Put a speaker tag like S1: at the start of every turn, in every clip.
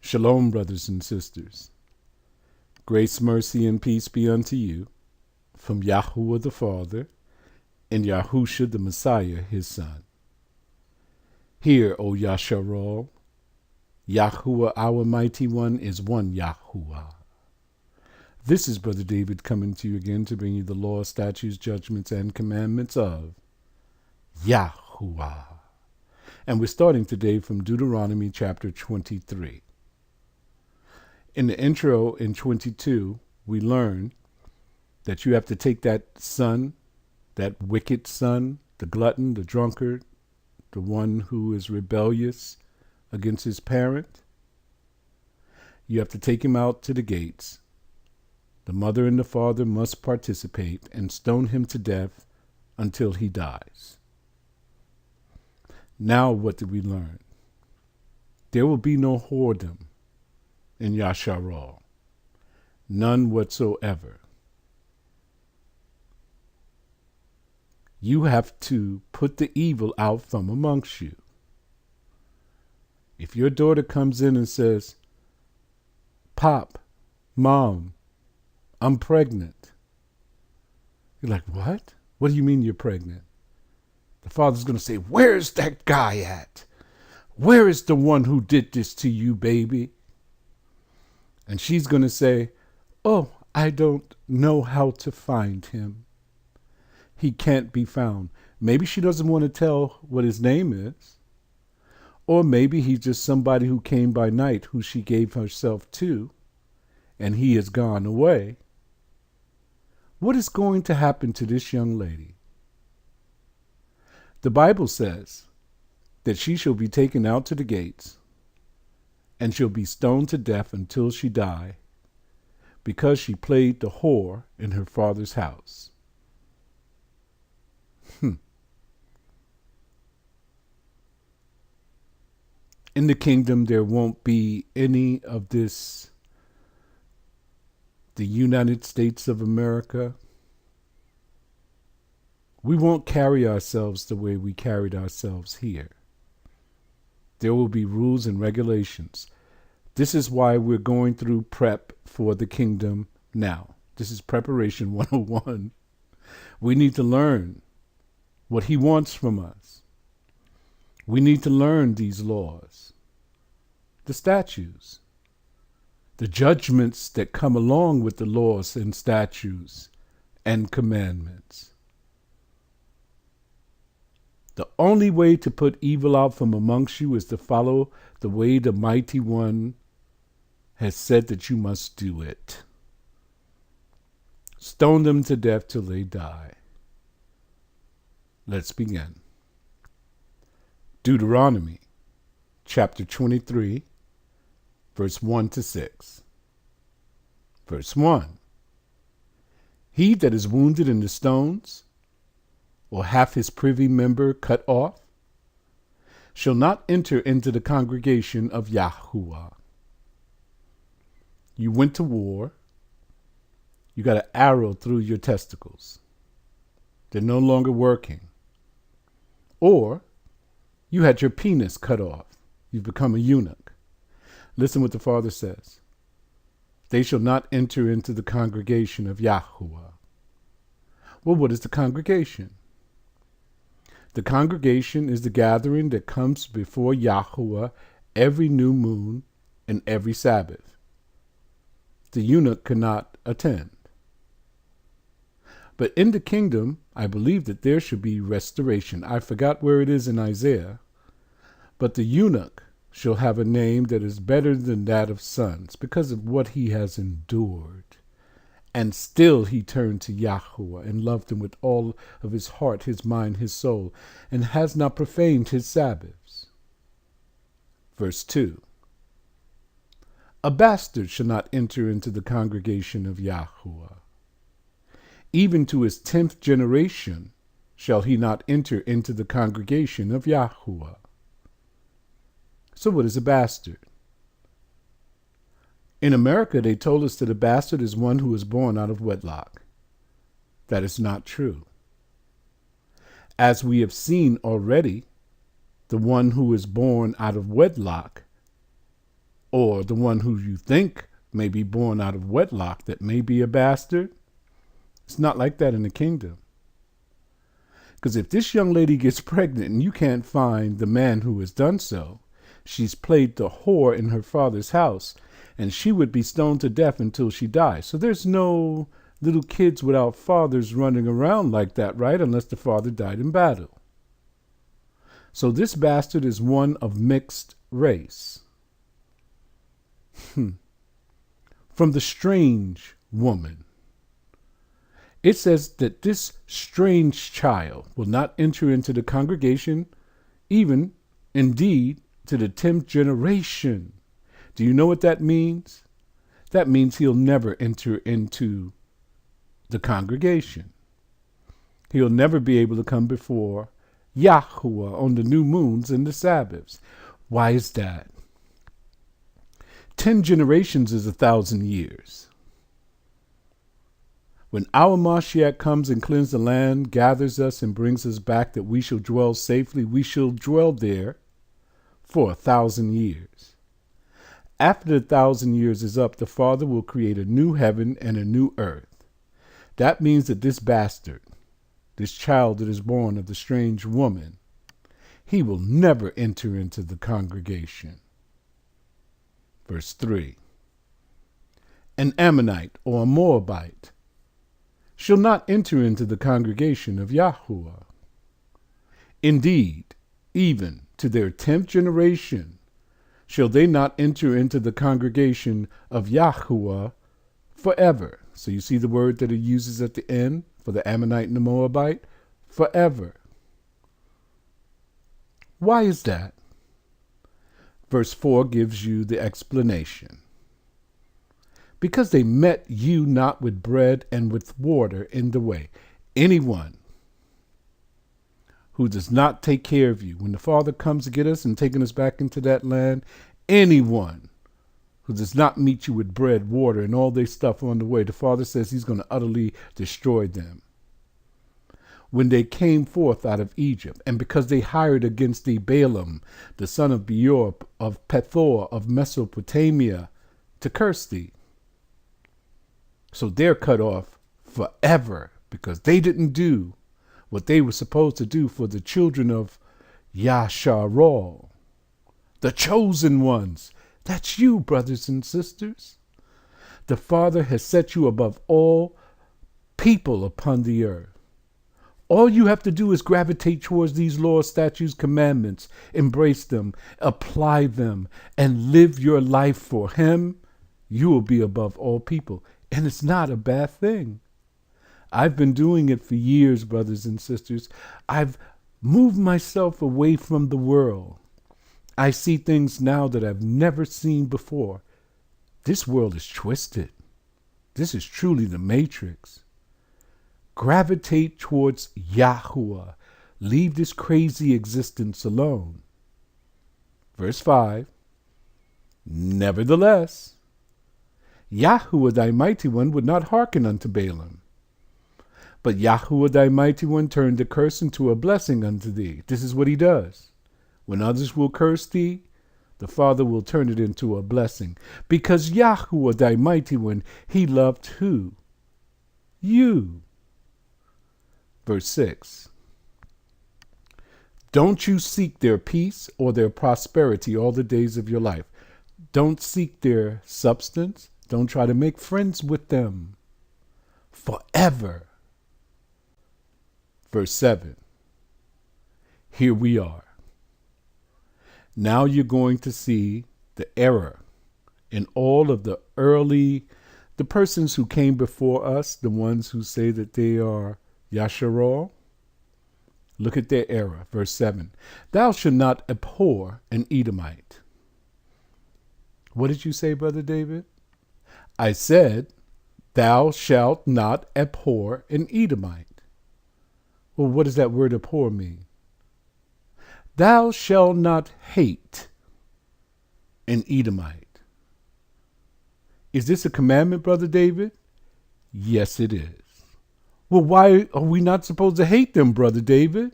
S1: Shalom, brothers and sisters. Grace, mercy, and peace be unto you from Yahuwah the Father and Yahusha the Messiah, his Son. Hear, O Yasharal, Yahuwah our Mighty One is one Yahuwah. This is Brother David coming to you again to bring you the law, statutes, judgments, and commandments of Yahuwah. And we're starting today from Deuteronomy chapter 23. In the intro in 22, we learn that you have to take that son, that wicked son, the glutton, the drunkard, the one who is rebellious against his parent. You have to take him out to the gates. The mother and the father must participate and stone him to death until he dies. Now what did we learn? There will be no whoredom in Yasharal. None whatsoever. You have to put the evil out from amongst you. If your daughter comes in and says, "Pop, Mom, I'm pregnant," you're like, "What? What do you mean you're pregnant?" The father's going to say, "Where's that guy at? Where is the one who did this to you, baby?" And she's going to say, "Oh, I don't know how to find him. He can't be found." Maybe she doesn't want to tell what his name is. Or maybe he's just somebody who came by night who she gave herself to, and he has gone away. What is going to happen to this young lady? The Bible says that she shall be taken out to the gates and shall be stoned to death until she die, because she played the whore in her father's house. In the kingdom, there won't be any of this, the United States of America. We won't carry ourselves the way we carried ourselves here. There will be rules and regulations. This is why we're going through prep for the kingdom now. This is preparation 101. We need to learn what he wants from us. We need to learn these laws, the statutes, the judgments that come along with the laws and statutes and commandments. The only way to put evil out from amongst you is to follow the way the Mighty One has said that you must do it. Stone them to death till they die. Let's begin. Deuteronomy chapter 23, verse 1 to 6. Verse 1. He that is wounded in the stones, or hath his privy member cut off, shall not enter into the congregation of Yahuwah. You went to war. You got an arrow through your testicles. They're no longer working. Or you had your penis cut off. You've become a eunuch. Listen what the Father says. They shall not enter into the congregation of Yahuwah. Well, what is the congregation? The congregation is the gathering that comes before Yahuwah every new moon and every Sabbath. The eunuch cannot attend. But in the kingdom, I believe that there should be restoration. I forgot where it is in Isaiah. But the eunuch shall have a name that is better than that of sons because of what he has endured. And still he turned to Yahuwah and loved him with all of his heart, his mind, his soul, and has not profaned his Sabbaths. Verse 2. A bastard shall not enter into the congregation of Yahuwah. Even to his 10th generation shall he not enter into the congregation of Yahuwah. So what is a bastard? In America, they told us that a bastard is one who is born out of wedlock. That is not true. As we have seen already, the one who is born out of wedlock or the one who you think may be born out of wedlock that may be a bastard. It's not like that in the kingdom. Because if this young lady gets pregnant and you can't find the man who has done so, she's played the whore in her father's house, and she would be stoned to death until she dies. So there's no little kids without fathers running around like that, right? Unless the father died in battle. So this bastard is one of mixed race. From the strange woman. It says that this strange child will not enter into the congregation, even, indeed, to the 10th generation. Do you know what that means? That means he'll never enter into the congregation. He'll never be able to come before Yahuwah on the new moons and the Sabbaths. Why is that? 10 generations is 1,000 years. When our Mashiach comes and cleanses the land, gathers us and brings us back that we shall dwell safely, we shall dwell there for 1,000 years. After the 1,000 years is up, the Father will create a new heaven and a new earth. That means that this bastard, this child that is born of the strange woman, he will never enter into the congregation. Verse 3. An Ammonite or a Moabite shall not enter into the congregation of Yahuwah. Indeed, even to their 10th generation shall they not enter into the congregation of Yahuwah forever. So you see the word that it uses at the end for the Ammonite and the Moabite? Forever. Why is that? Verse 4 gives you the explanation. Because they met you not with bread and with water in the way. Anyone who does not take care of you, when the Father comes to get us and taking us back into that land, anyone who does not meet you with bread, water, and all their stuff on the way, the Father says he's going to utterly destroy them. When they came forth out of Egypt, and because they hired against thee Balaam, the son of Beor, of Pethor, of Mesopotamia, to curse thee. So they're cut off forever because they didn't do what they were supposed to do for the children of Yasharal, the chosen ones. That's you, brothers and sisters. The Father has set you above all people upon the earth. All you have to do is gravitate towards these laws, statutes, commandments, embrace them, apply them, and live your life for Him. You will be above all people. And it's not a bad thing. I've been doing it for years, brothers and sisters. I've moved myself away from the world. I see things now that I've never seen before. This world is twisted. This is truly the matrix. Gravitate towards Yahuwah. Leave this crazy existence alone. Verse 5. Nevertheless, Yahuwah thy mighty one would not hearken unto Balaam. But Yahuwah thy mighty one turned the curse into a blessing unto thee. This is what he does. When others will curse thee, the Father will turn it into a blessing. Because Yahuwah thy mighty one, he loved who? You. Verse 6. Don't you seek their peace or their prosperity all the days of your life. Don't seek their substance. Don't try to make friends with them forever. Verse 7. Here we are. Now you're going to see the error in all of the persons who came before us, the ones who say that they are Yasharal. Look at their error. Verse 7. Thou shalt not abhor an Edomite. What did you say, Brother David? I said, thou shalt not abhor an Edomite. Well, what does that word abhor mean? Thou shalt not hate an Edomite. Is this a commandment, Brother David? Yes, it is. Well, why are we not supposed to hate them, Brother David?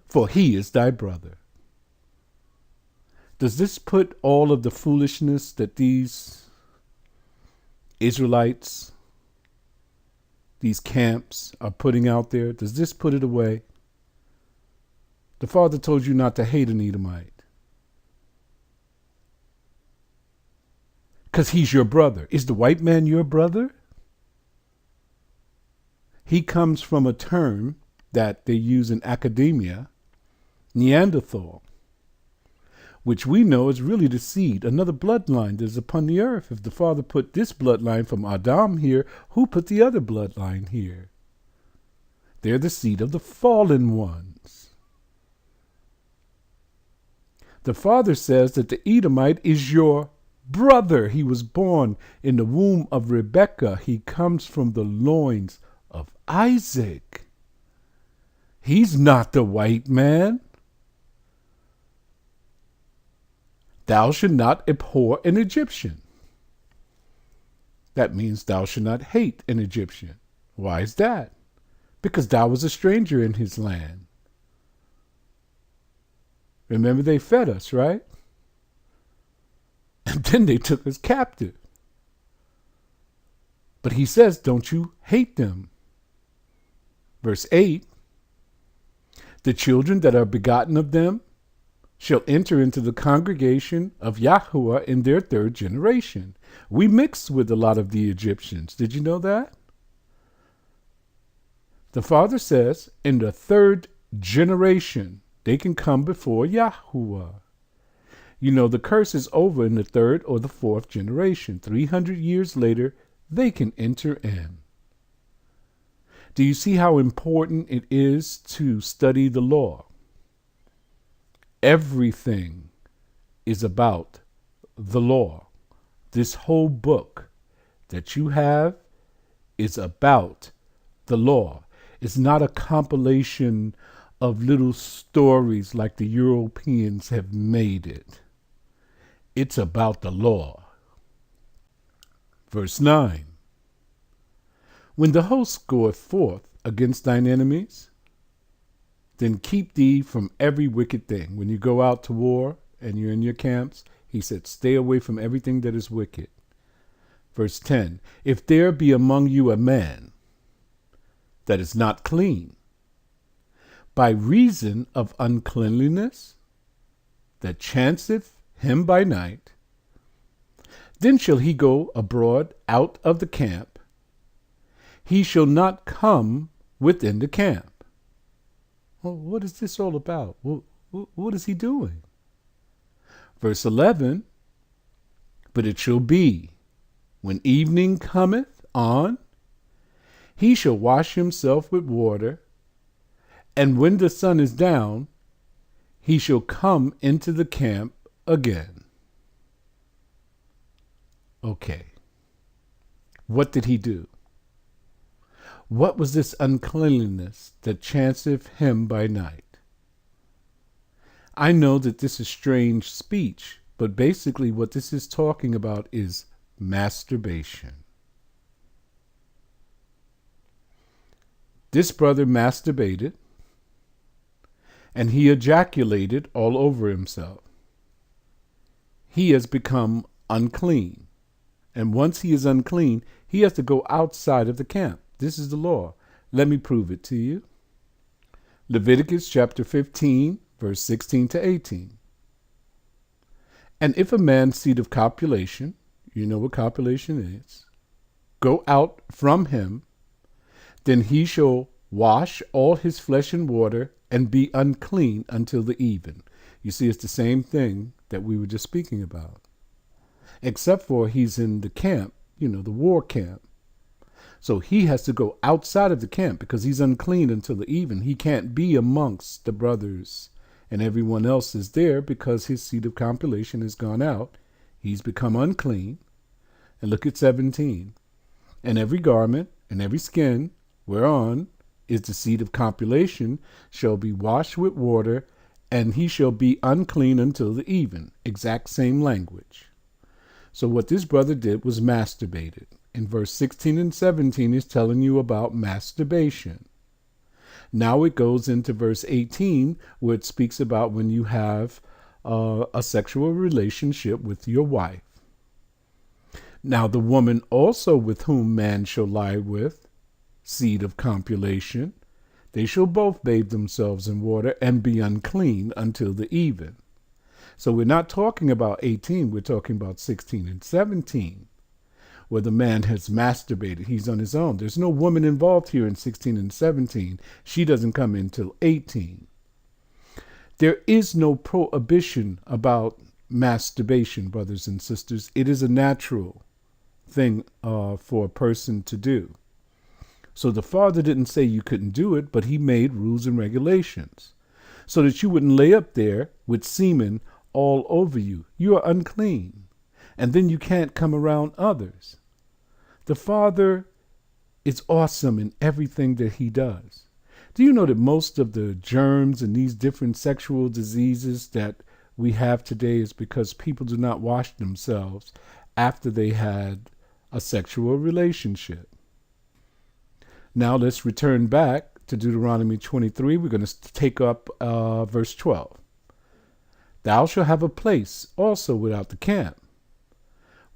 S1: For he is thy brother. Does this put all of the foolishness that these Israelites, these camps are putting out there, does this put it away? The Father told you not to hate an Edomite because he's your brother. Is the white man your brother? He comes from a term that they use in academia, Neanderthal, which we know is really the seed, another bloodline that is upon the earth. If the Father put this bloodline from Adam here, who put the other bloodline here? They're the seed of the fallen ones. The Father says that the Edomite is your brother. He was born in the womb of Rebekah. He comes from the loins of Isaac. He's not the white man. Thou shalt not abhor an Egyptian. That means thou shalt not hate an Egyptian. Why is that? Because thou was a stranger in his land. Remember, they fed us, right? And then they took us captive. But he says, don't you hate them. Verse 8, the children that are begotten of them shall enter into the congregation of Yahuwah in their third generation. We mixed with a lot of the Egyptians. Did you know that? The Father says, in the third generation, they can come before Yahuwah. You know, the curse is over in the third or the fourth generation. 300 years later, they can enter in. Do you see how important it is to study the law? Everything is about the law. This whole book that you have is about the law. It's not a compilation of little stories like the Europeans have made it. It's about the law. Verse 9. When the host goeth forth against thine enemies, then keep thee from every wicked thing. When you go out to war and you're in your camps, he said, stay away from everything that is wicked. Verse 10, if there be among you a man that is not clean, by reason of uncleanliness that chanceth him by night, then shall he go abroad out of the camp. He shall not come within the camp. Well, what is this all about? What is he doing? Verse 11, but it shall be, when evening cometh on, he shall wash himself with water, and when the sun is down, he shall come into the camp again. Okay. What did he do? What was this uncleanliness that chanceth him by night? I know that this is strange speech, but basically what this is talking about is masturbation. This brother masturbated, and he ejaculated all over himself. He has become unclean. And once he is unclean, he has to go outside of the camp. This is the law. Let me prove it to you. Leviticus chapter 15, verse 16 to 18. And if a man's seed of copulation, you know what copulation is, go out from him, then he shall wash all his flesh in water and be unclean until the even. You see, it's the same thing that we were just speaking about, except for he's in the camp, the war camp. So he has to go outside of the camp because he's unclean until the even. He can't be amongst the brothers and everyone else is there because his seed of compilation has gone out. He's become unclean. And look at 17. And every garment and every skin whereon is the seed of compilation shall be washed with water, and he shall be unclean until the even. Exact same language. So what this brother did was masturbated. In verse 16 and 17 is telling you about masturbation. Now it goes into verse 18 where it speaks about when you have a sexual relationship with your wife. Now the woman also with whom man shall lie with, seed of copulation, they shall both bathe themselves in water and be unclean until the even. So we're not talking about 18, we're talking about 16 and 17, where the man has masturbated. He's on his own. There's no woman involved here in 16 and 17. She doesn't come in till 18. There is no prohibition about masturbation, brothers and sisters. It is a natural thing for a person to do. So the Father didn't say you couldn't do it, but he made rules and regulations so that you wouldn't lay up there with semen all over you. You are unclean. And then you can't come around others. The Father is awesome in everything that he does. Do you know that most of the germs and these different sexual diseases that we have today is because people do not wash themselves after they had a sexual relationship? Now let's return back to Deuteronomy 23. We're going to take up verse 12. Thou shalt have a place also without the camp,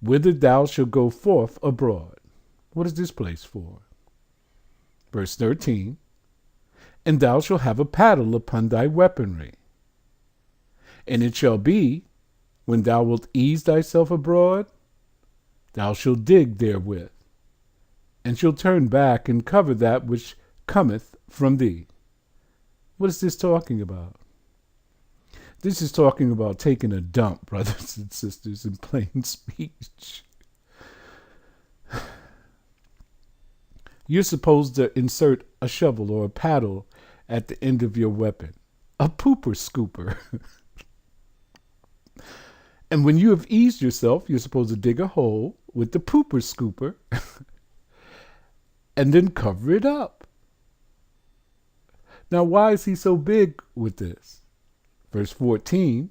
S1: whither thou shalt go forth abroad. What is this place for? Verse 13. And thou shalt have a paddle upon thy weaponry. And it shall be, when thou wilt ease thyself abroad, thou shalt dig therewith, and shall turn back and cover that which cometh from thee. What is this talking about? This is talking about taking a dump, brothers and sisters, in plain speech. You're supposed to insert a shovel or a paddle at the end of your weapon, a pooper scooper. And when you have eased yourself, you're supposed to dig a hole with the pooper scooper and then cover it up. Now, why is he so big with this? Verse 14,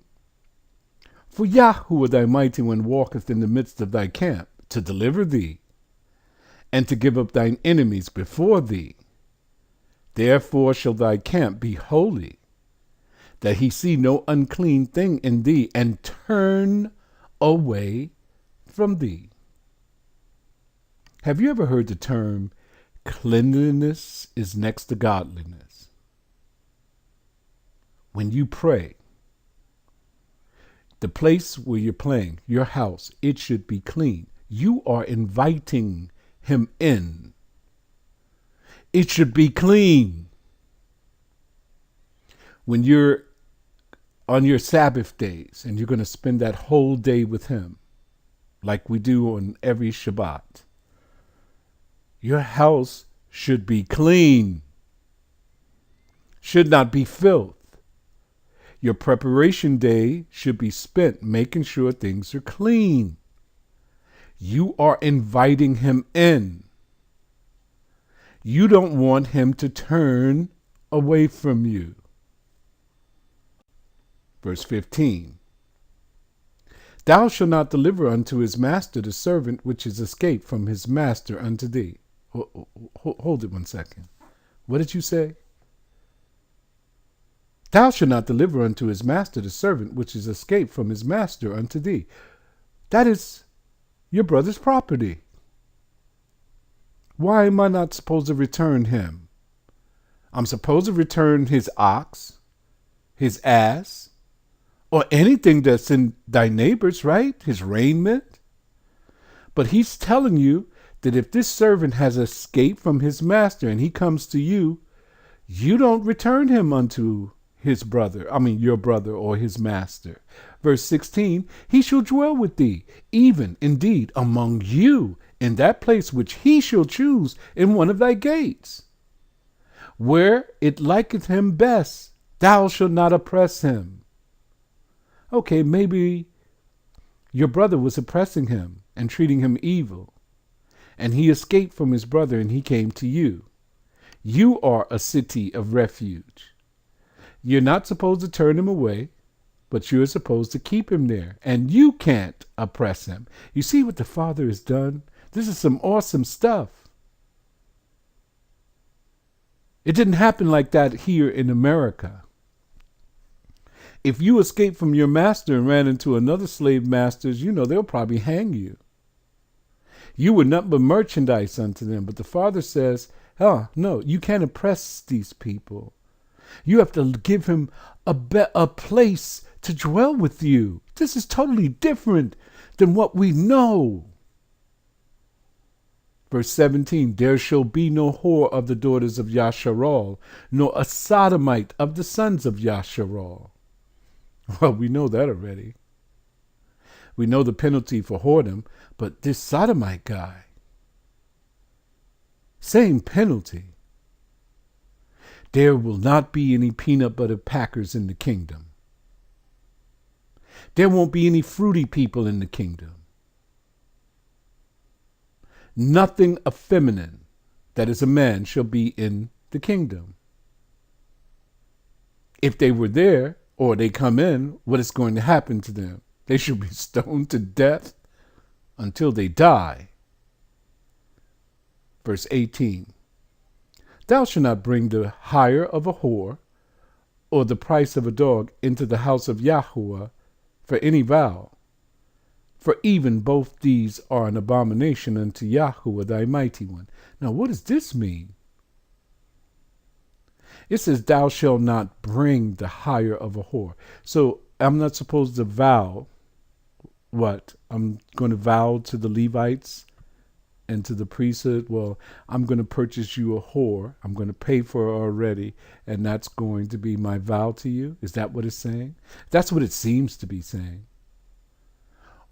S1: for Yahweh thy mighty one walketh in the midst of thy camp to deliver thee and to give up thine enemies before thee. Therefore shall thy camp be holy, that he see no unclean thing in thee, and turn away from thee. Have you ever heard the term cleanliness is next to godliness? When you pray, the place where you're playing, your house, it should be clean. You are inviting him in. It should be clean. When you're on your Sabbath days and you're going to spend that whole day with him, like we do on every Shabbat, your house should be clean, should not be filth. Your preparation day should be spent making sure things are clean. You are inviting him in. You don't want him to turn away from you. Verse 15. Thou shalt not deliver unto his master the servant which is escaped from his master unto thee. Hold it 1 second. What did you say? Thou shalt not deliver unto his master the servant which is escaped from his master unto thee. That is your brother's property. Why am I not supposed to return him? I'm supposed to return his ox, his ass, or anything that's in thy neighbor's, right? His raiment. But he's telling you that if this servant has escaped from his master and he comes to you, you don't return him unto his brother, your brother or his master. Verse 16, he shall dwell with thee, even indeed among you, in that place which he shall choose in one of thy gates. Where it liketh him best, thou shalt not oppress him. Okay, maybe your brother was oppressing him and treating him evil, and he escaped from his brother and he came to you. You are a city of refuge. You're not supposed to turn him away, but you're supposed to keep him there, and you can't oppress him. You see what the Father has done? This is some awesome stuff. It didn't happen like that here in America. If you escape from your master and ran into another slave master's, they'll probably hang you. You were not but merchandise unto them. But the father says, no, you can't oppress these people. You have to give him a place to dwell with you. This is totally different than what we know. Verse 17, there shall be no whore of the daughters of Yasharal, nor a sodomite of the sons of Yasharal. Well, we know that already. We know the penalty for whoredom, but this sodomite guy, same penalty. There will not be any peanut butter packers in the kingdom. There won't be any fruity people in the kingdom. Nothing effeminate that is a man shall be in the kingdom. If they were there or they come in, what is going to happen to them? They shall be stoned to death until they die. Verse 18. Thou shalt not bring the hire of a whore or the price of a dog into the house of Yahuwah for any vow. For even both these are an abomination unto Yahuwah thy mighty one. Now, what does this mean? It says, thou shalt not bring the hire of a whore. So I'm not supposed to vow what? I'm going to vow to the Levites and to the priesthood. Well, I'm going to purchase you a whore. I'm going to pay for her already. And that's going to be my vow to you. Is that what it's saying? That's what it seems to be saying.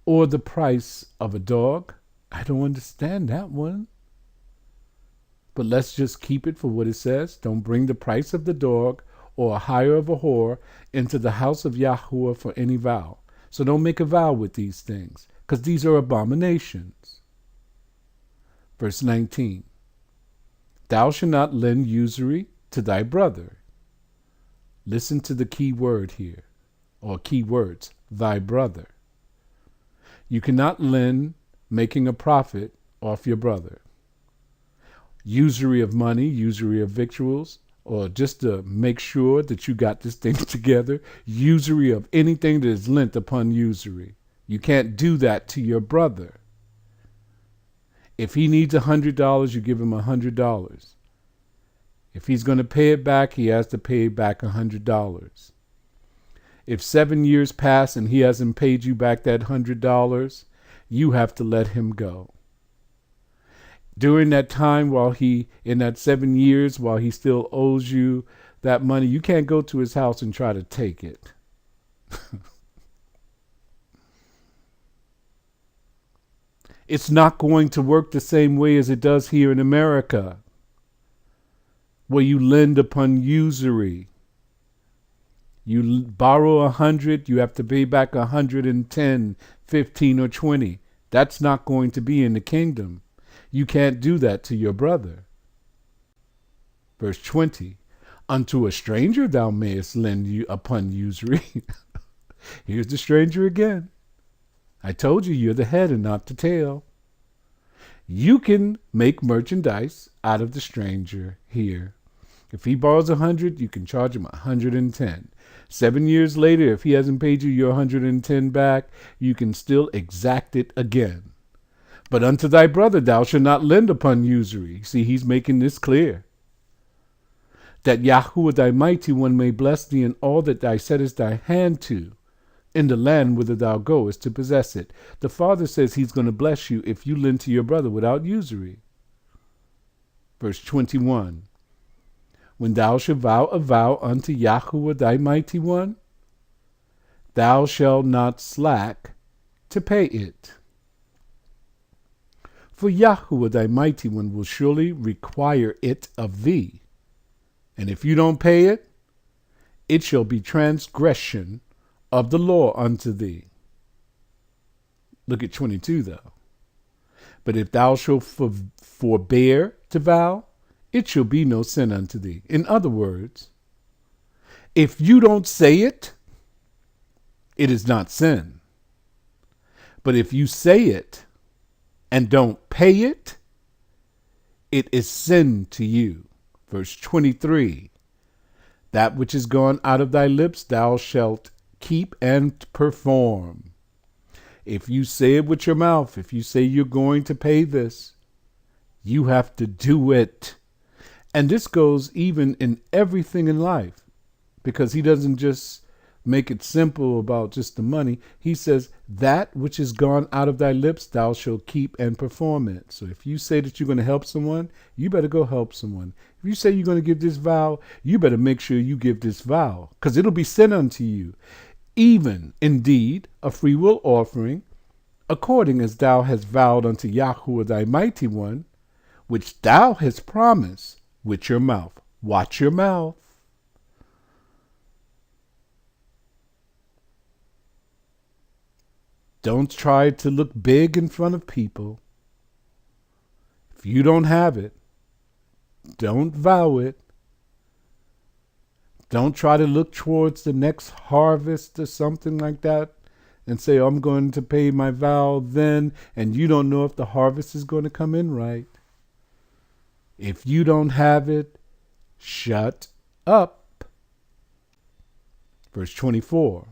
S1: Or the price of a dog. I don't understand that one. But let's just keep it for what it says. Don't bring the price of the dog or a hire of a whore into the house of Yahuwah for any vow. So don't make a vow with these things, because these are abominations. Verse 19. Thou shalt not lend usury to thy brother. Listen to the key word here, or key words, thy brother. You cannot lend making a profit off your brother. Usury of money, usury of victuals, or just to make sure that you got this thing together. Usury of anything that is lent upon usury. You can't do that to your brother. If he needs $100, you give him $100. If he's going to pay it back, he has to pay back $100. If 7 years pass and he hasn't paid you back that $100, you have to let him go. During that time, in that 7 years, while he still owes you that money, you can't go to his house and try to take it. It's not going to work the same way as it does here in America, where you lend upon usury. You borrow 100, you have to pay back 110, 15, or 20. That's not going to be in the kingdom. You can't do that to your brother. Verse 20, unto a stranger thou mayest lend you upon usury. Here's the stranger again. I told you, you're the head and not the tail. You can make merchandise out of the stranger here. If he borrows 100, you can charge him 110. 7 years later, if he hasn't paid you your 110 back, you can still exact it again. But unto thy brother thou shalt not lend upon usury. See, he's making this clear. That Yahuwah thy mighty one may bless thee in all that thou settest thy hand to, in the land whither thou goest to possess it. The Father says he's going to bless you if you lend to your brother without usury. Verse 21. When thou shalt vow a vow unto Yahuwah thy mighty one, thou shalt not slack to pay it. For Yahuwah thy mighty one will surely require it of thee. And if you don't pay it, it shall be transgression of the law unto thee. Look at 22 though. But if thou shalt forbear to vow, it shall be no sin unto thee. In other words, if you don't say it, it is not sin. But if you say it and don't pay it, it is sin to you. Verse 23, that which is gone out of thy lips thou shalt keep and perform. If you say it with your mouth, if you say you're going to pay this, you have to do it. And this goes even in everything in life, because he doesn't just make it simple about just the money. He says, that which is gone out of thy lips, thou shalt keep and perform it. So if you say that you're going to help someone, you better go help someone. If you say you're going to give this vow, you better make sure you give this vow, because it'll be sent unto you. Even, indeed, a freewill offering, according as thou hast vowed unto Yahuwah thy mighty one, which thou hast promised with your mouth. Watch your mouth. Don't try to look big in front of people. If you don't have it, don't vow it. Don't try to look towards the next harvest or something like that and say, I'm going to pay my vow then, and you don't know if the harvest is going to come in right. If you don't have it, shut up. Verse 24.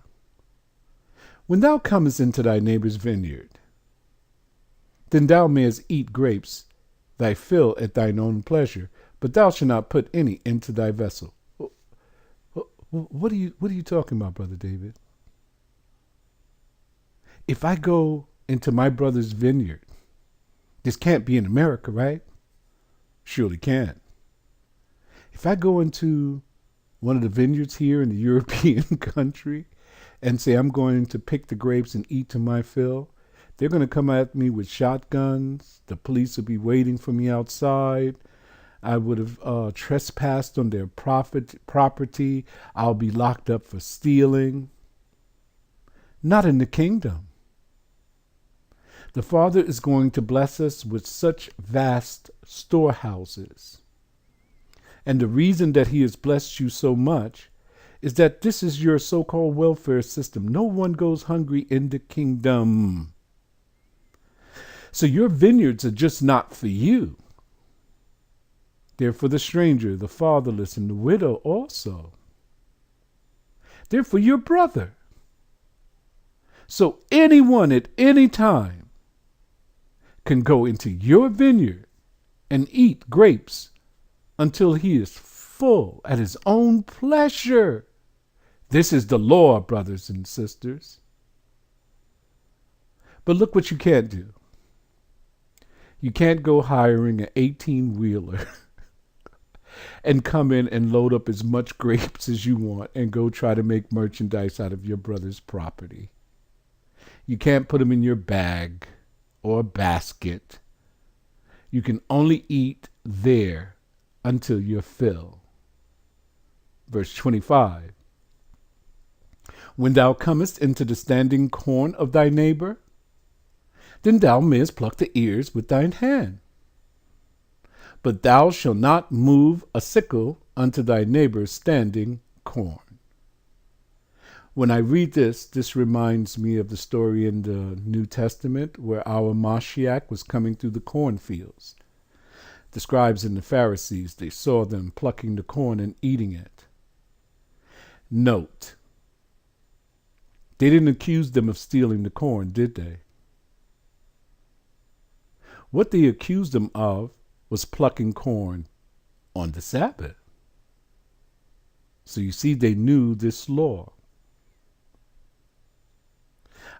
S1: When thou comest into thy neighbor's vineyard, then thou mayest eat grapes thy fill at thine own pleasure, but thou shalt not put any into thy vessel. What are you talking about, Brother David? If I go into my brother's vineyard, this can't be in America, right? Surely can. If I go into one of the vineyards here in the European country and say I'm going to pick the grapes and eat to my fill, they're going to come at me with shotguns. The police will be waiting for me outside. I would have trespassed on their property. I'll be locked up for stealing. Not in the kingdom. The Father is going to bless us with such vast storehouses. And the reason that he has blessed you so much is that this is your so-called welfare system. No one goes hungry in the kingdom. So your vineyards are just not for you. They're for the stranger, the fatherless, and the widow also. They're for your brother. So anyone at any time can go into your vineyard and eat grapes until he is full at his own pleasure. This is the law, brothers and sisters. But look what you can't do. You can't go hiring an 18-wheeler and come in and load up as much grapes as you want and go try to make merchandise out of your brother's property. You can't put them in your bag or basket. You can only eat there until you're filled. Verse 25. When thou comest into the standing corn of thy neighbor, then thou mayest pluck the ears with thine hand. But thou shalt not move a sickle unto thy neighbor's standing corn. When I read this reminds me of the story in the New Testament where our Mashiach was coming through the cornfields. The scribes and the Pharisees, they saw them plucking the corn and eating it. Note, they didn't accuse them of stealing the corn, did they? What they accused them of was plucking corn on the Sabbath. So you see, they knew this law.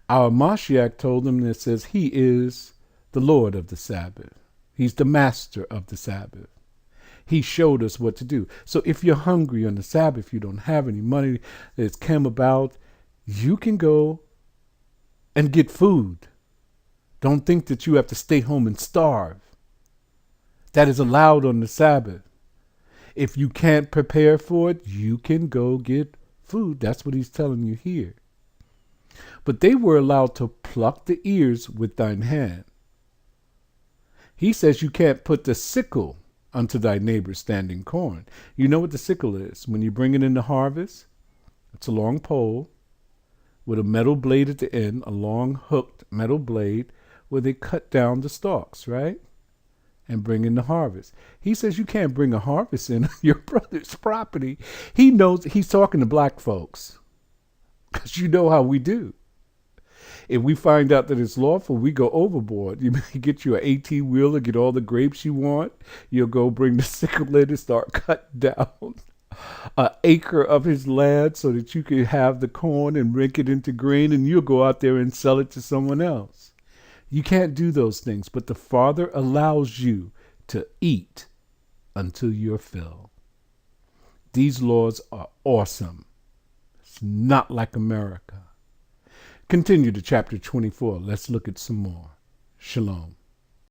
S1: Our Mashiach told them that says he is the Lord of the Sabbath. He's the master of the Sabbath. He showed us what to do. So if you're hungry on the Sabbath, you don't have any money that's come about, you can go and get food. Don't think that you have to stay home and starve. That is allowed on the Sabbath. If you can't prepare for it, you can go get food. That's what he's telling you here. But they were allowed to pluck the ears with thine hand. He says you can't put the sickle unto thy neighbor's standing corn. You know what the sickle is? When you bring it in the harvest, it's a long pole with a metal blade at the end, a long hooked metal blade where they cut down the stalks, right? And bring in the harvest. He says you can't bring a harvest in your brother's property. He knows he's talking to black folks. Because you know how we do. If we find out that it's lawful, we go overboard. You may get you an 18-wheeler, get all the grapes you want. You'll go bring the sickle in and start cutting down an acre of his land so that you can have the corn and make it into grain, and you'll go out there and sell it to someone else. You can't do those things, but the Father allows you to eat until you're filled. These laws are awesome. It's not like America. Continue to chapter 24. Let's look at some more. Shalom.